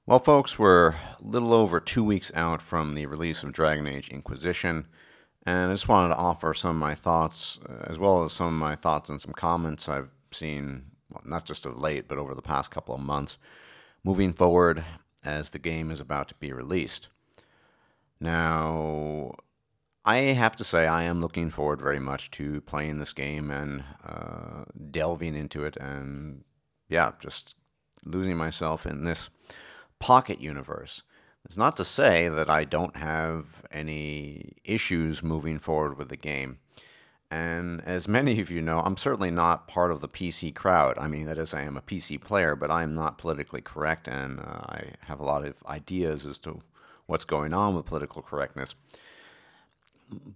Well, folks, we're a little over 2 weeks out from the release of Dragon Age Inquisition, and I just wanted to offer some of my thoughts, as well as some of my thoughts and some comments I've seen, well, not just of late, but over the past couple of months, moving forward as the game is about to be released. Now, I have to say, I am looking forward very much to playing this game and delving into it, and yeah, just losing myself in this pocket universe. It's not to say that I don't have any issues moving forward with the game. And as many of you know, I'm certainly not part of the PC crowd. I mean, that is, I am a PC player, but I am not politically correct, and I have a lot of ideas as to what's going on with political correctness.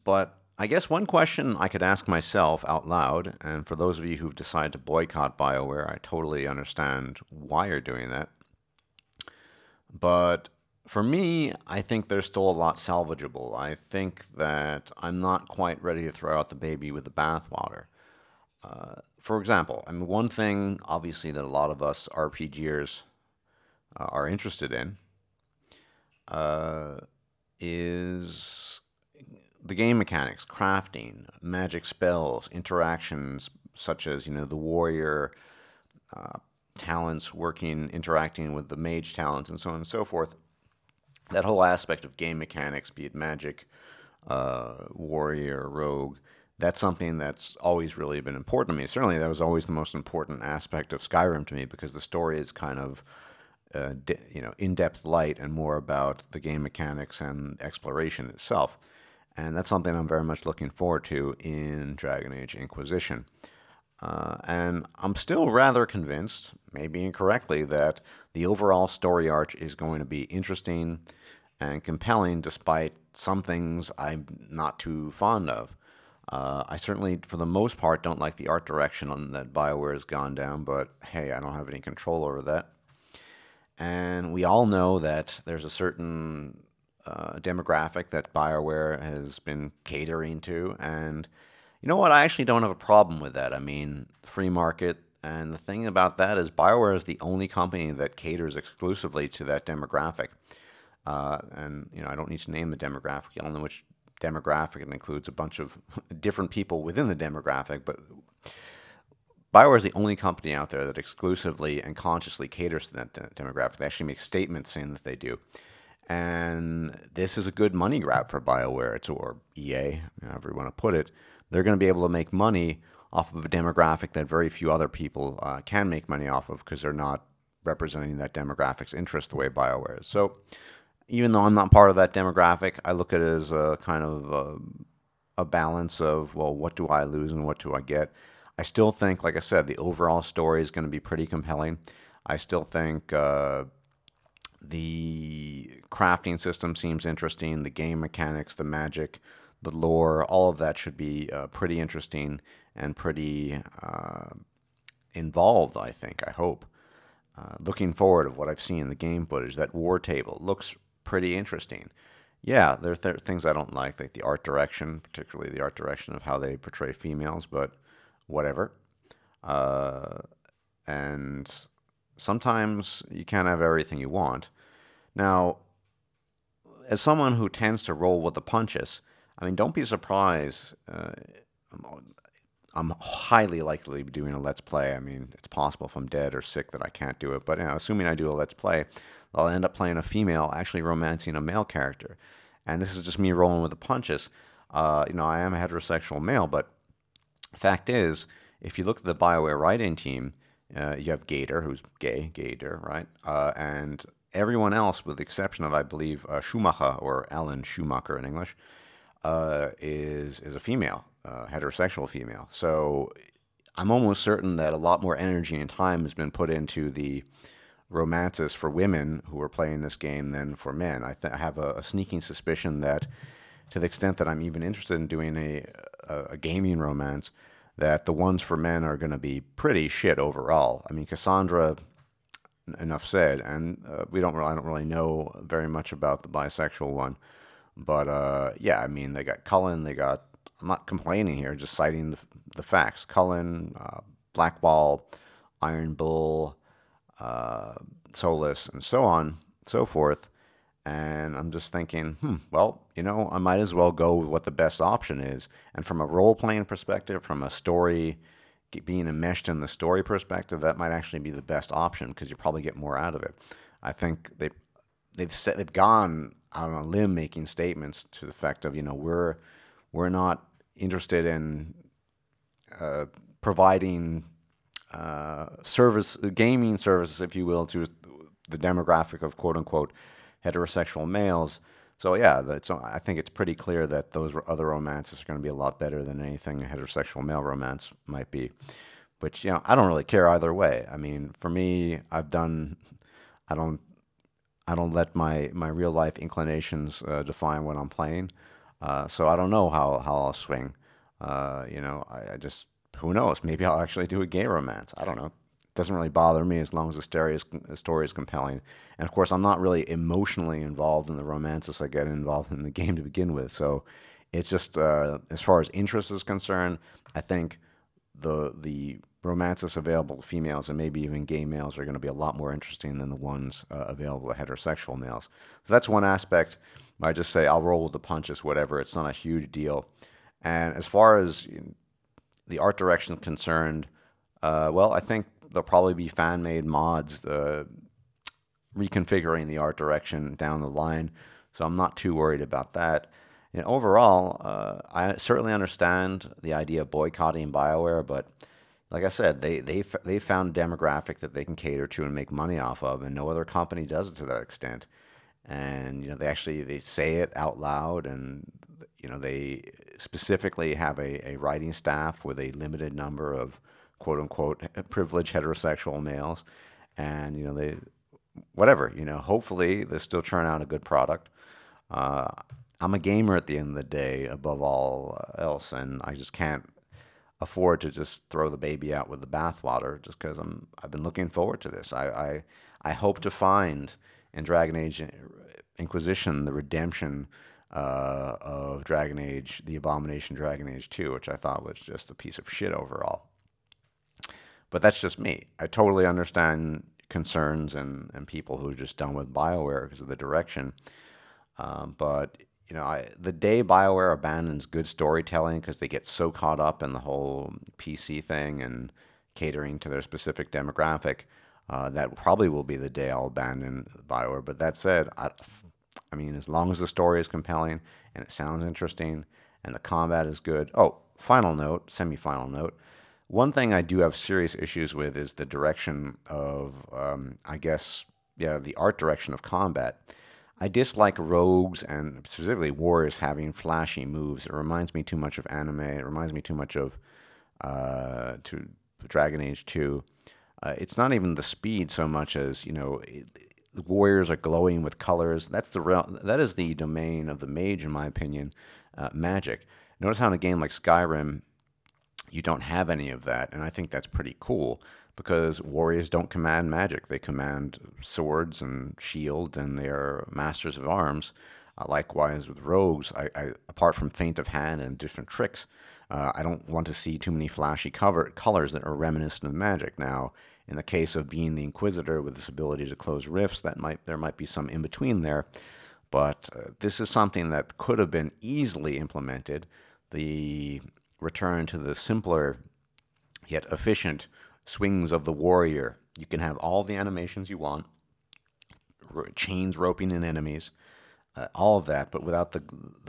But I guess one question I could ask myself out loud, and for those of you who've decided to boycott BioWare, I totally understand why you're doing that. But for me, I think there's still a lot salvageable. I think that I'm not quite ready to throw out the baby with the bathwater. For example, I mean, one thing obviously that a lot of us RPGers are interested in is the game mechanics, crafting, magic spells, interactions such as, the warrior talents interacting with the mage talents, and so on and so forth. That whole aspect of game mechanics, be it magic, warrior, rogue, that's something that's always really been important to me. Certainly, that was always the most important aspect of Skyrim to me, because the story is kind of in-depth light and more about the game mechanics and exploration itself. And that's something I'm very much looking forward to in Dragon Age Inquisition. And I'm still rather convinced, maybe incorrectly, that the overall story arc is going to be interesting and compelling, despite some things I'm not too fond of. I certainly, for the most part, don't like the art direction that BioWare has gone down, but hey, I don't have any control over that. And we all know that there's a certain demographic that BioWare has been catering to, and you know what? I actually don't have a problem with that. I mean, free market, and the thing about that is BioWare is the only company that caters exclusively to that demographic. And I don't need to name the demographic. You all know which demographic. It includes a bunch of different people within the demographic, but BioWare is the only company out there that exclusively and consciously caters to that demographic. They actually make statements saying that they do. And this is a good money grab for BioWare, or EA, however you want to put it. They're going to be able to make money off of a demographic that very few other people can make money off of, because they're not representing that demographic's interest the way BioWare is. So even though I'm not part of that demographic, I look at it as a kind of a balance of, well, what do I lose and what do I get? I still think, like I said, the overall story is going to be pretty compelling. I still think the crafting system seems interesting, the game mechanics, the magic, the lore, all of that should be pretty interesting and pretty involved, I think, I hope. Looking forward of what I've seen in the game footage, that war table looks pretty interesting. Yeah, there are things I don't like the art direction, particularly the art direction of how they portray females, but whatever. And sometimes you can't have everything you want. Now, as someone who tends to roll with the punches, I mean, don't be surprised. I'm highly likely to be doing a Let's Play. I mean, it's possible if I'm dead or sick that I can't do it. But assuming I do a Let's Play, I'll end up playing a female, actually romancing a male character. And this is just me rolling with the punches. I am a heterosexual male, but the fact is, if you look at the BioWare writing team, you have Gator, who's gay, Gator, right? And everyone else, with the exception of, I believe, Schumacher, or Alan Schumacher in English, is a female, heterosexual female. So I'm almost certain that a lot more energy and time has been put into the romances for women who are playing this game than for men. I have a sneaking suspicion that, to the extent that I'm even interested in doing a gaming romance, that the ones for men are going to be pretty shit overall. I mean, Cassandra, enough said, and I don't really know very much about the bisexual one. But yeah, I mean, they got Cullen, I'm not complaining here, just citing the facts. Cullen, Black Ball, Iron Bull, Solus, and so on. so forth. And I'm just thinking, well, I might as well go with what the best option is. And from a role playing perspective, from a story, being enmeshed in the story perspective, that might actually be the best option because you probably get more out of it. I think they've gone out on a limb making statements to the effect of, we're not interested in providing gaming services, if you will, to the demographic of quote unquote heterosexual males. So yeah, I think it's pretty clear that those other romances are going to be a lot better than anything a heterosexual male romance might be. Which I don't really care either way. I mean, for me, I don't let my real life inclinations define what I'm playing. So I don't know how I'll swing. I just, who knows? Maybe I'll actually do a gay romance. I don't know. It doesn't really bother me as long as the story is compelling. And of course, I'm not really emotionally involved in the romances I get involved in the game to begin with. So it's just, as far as interest is concerned, I think the romances available to females and maybe even gay males are going to be a lot more interesting than the ones available to heterosexual males. So that's one aspect. I just say I'll roll with the punches, whatever. It's not a huge deal. And as far as the art direction is concerned, well, I think there'll probably be fan-made mods reconfiguring the art direction down the line. So I'm not too worried about that. And overall, I certainly understand the idea of boycotting BioWare, but like I said, they found a demographic that they can cater to and make money off of, and no other company does it to that extent. And they say it out loud, and they specifically have a writing staff with a limited number of quote unquote privileged heterosexual males, and they whatever hopefully they still churn out a good product. I'm a gamer at the end of the day, above all else, and I just can't afford to just throw the baby out with the bathwater just because I've been looking forward to this. I hope to find in Dragon Age Inquisition the redemption of Dragon Age, the Abomination Dragon Age 2, which I thought was just a piece of shit overall. But that's just me. I totally understand concerns and people who are just done with BioWare because of the direction. But the day BioWare abandons good storytelling because they get so caught up in the whole PC thing and catering to their specific demographic, that probably will be the day I'll abandon BioWare. But that said, I mean, as long as the story is compelling and it sounds interesting and the combat is good. Oh, final note, semi-final note. One thing I do have serious issues with is the direction of, the art direction of combat. I dislike rogues and specifically warriors having flashy moves. It reminds me too much of anime. It reminds me too much of to Dragon Age 2. It's not even the speed so much as the warriors are glowing with colors. That is the domain of the mage, in my opinion. Magic. Notice how in a game like Skyrim, you don't have any of that, and I think that's pretty cool because warriors don't command magic. They command swords and shields, and they are masters of arms. Likewise with rogues, apart from feint of hand and different tricks, I don't want to see too many flashy colors that are reminiscent of magic. Now, in the case of being the Inquisitor with this ability to close rifts, there might be some in between there. But this is something that could have been easily implemented. The return to the simpler yet efficient swings of the warrior. You can have all the animations you want, chains roping in enemies, all of that, but without the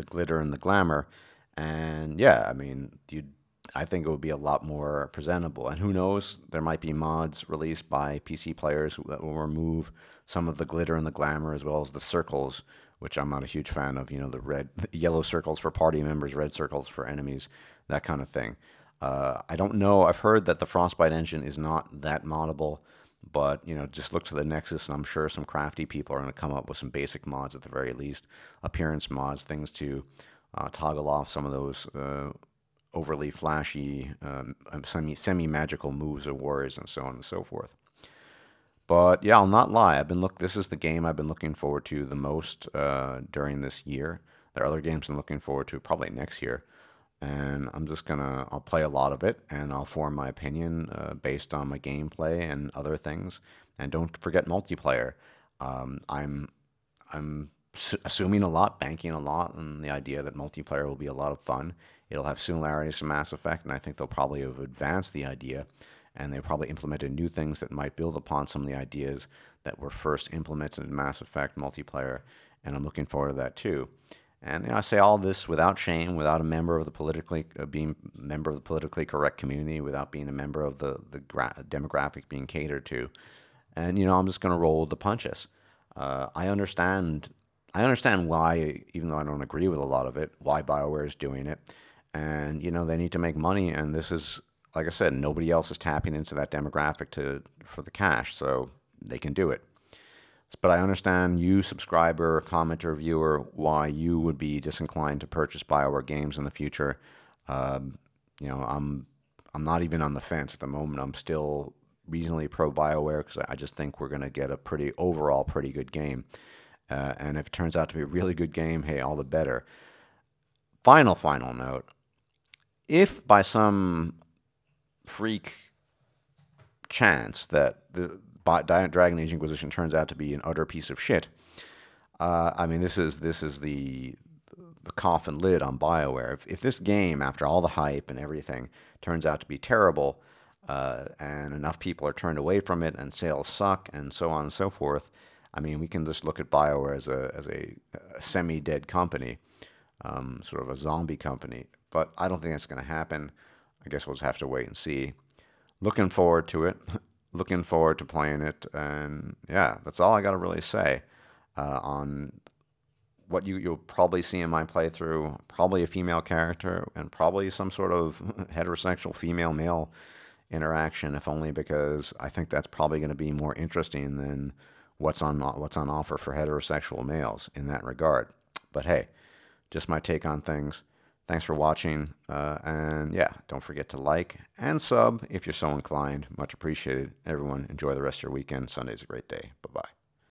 glitter and the glamour. And yeah, I mean, I think it would be a lot more presentable. And who knows, there might be mods released by PC players that will remove some of the glitter and the glamour as well as the circles, which I'm not a huge fan of. The yellow circles for party members, red circles for enemies, that kind of thing. I don't know. I've heard that the Frostbite engine is not that moddable, but just look to the Nexus, and I'm sure some crafty people are going to come up with some basic mods at the very least, appearance mods, things to toggle off some of those overly flashy, semi-magical moves of warriors and so on and so forth. But yeah, I'll not lie. This is the game I've been looking forward to the most during this year. There are other games I'm looking forward to probably next year. And I'll play a lot of it, and I'll form my opinion based on my gameplay and other things. And don't forget multiplayer. I'm assuming a lot, banking a lot on the idea that multiplayer will be a lot of fun. It'll have similarities to Mass Effect, and I think they'll probably have advanced the idea, and they've probably implemented new things that might build upon some of the ideas that were first implemented in Mass Effect multiplayer, and I'm looking forward to that too. And I say all this without shame, without a member of the politically being a member of the politically correct community, without being a member of the demographic being catered to. And I'm just going to roll the punches. I understand. I understand why, even though I don't agree with a lot of it, why BioWare is doing it. And they need to make money, and this is, like I said, nobody else is tapping into that demographic for the cash, so they can do it. But I understand you, subscriber, commenter, viewer, why you would be disinclined to purchase BioWare games in the future. I'm not even on the fence at the moment. I'm still reasonably pro BioWare because I just think we're going to get a overall pretty good game. And if it turns out to be a really good game, hey, all the better. Final note. If by some freak chance that the Dragon Age Inquisition turns out to be an utter piece of shit, I mean, this is the coffin lid on BioWare. If this game, after all the hype and everything, turns out to be terrible, and enough people are turned away from it, and sales suck, and so on and so forth, I mean, we can just look at BioWare as a semi-dead company, sort of a zombie company. But I don't think that's going to happen. I guess we'll just have to wait and see. Looking forward to it. Looking forward to playing it. And yeah, that's all I got to really say on what you'll probably see in my playthrough. Probably a female character and probably some sort of heterosexual female-male interaction, if only because I think that's probably going to be more interesting than what's on offer for heterosexual males in that regard. But hey, just my take on things. Thanks for watching, and yeah, don't forget to like and sub if you're so inclined. Much appreciated. Everyone, enjoy the rest of your weekend. Sunday's a great day. Bye-bye.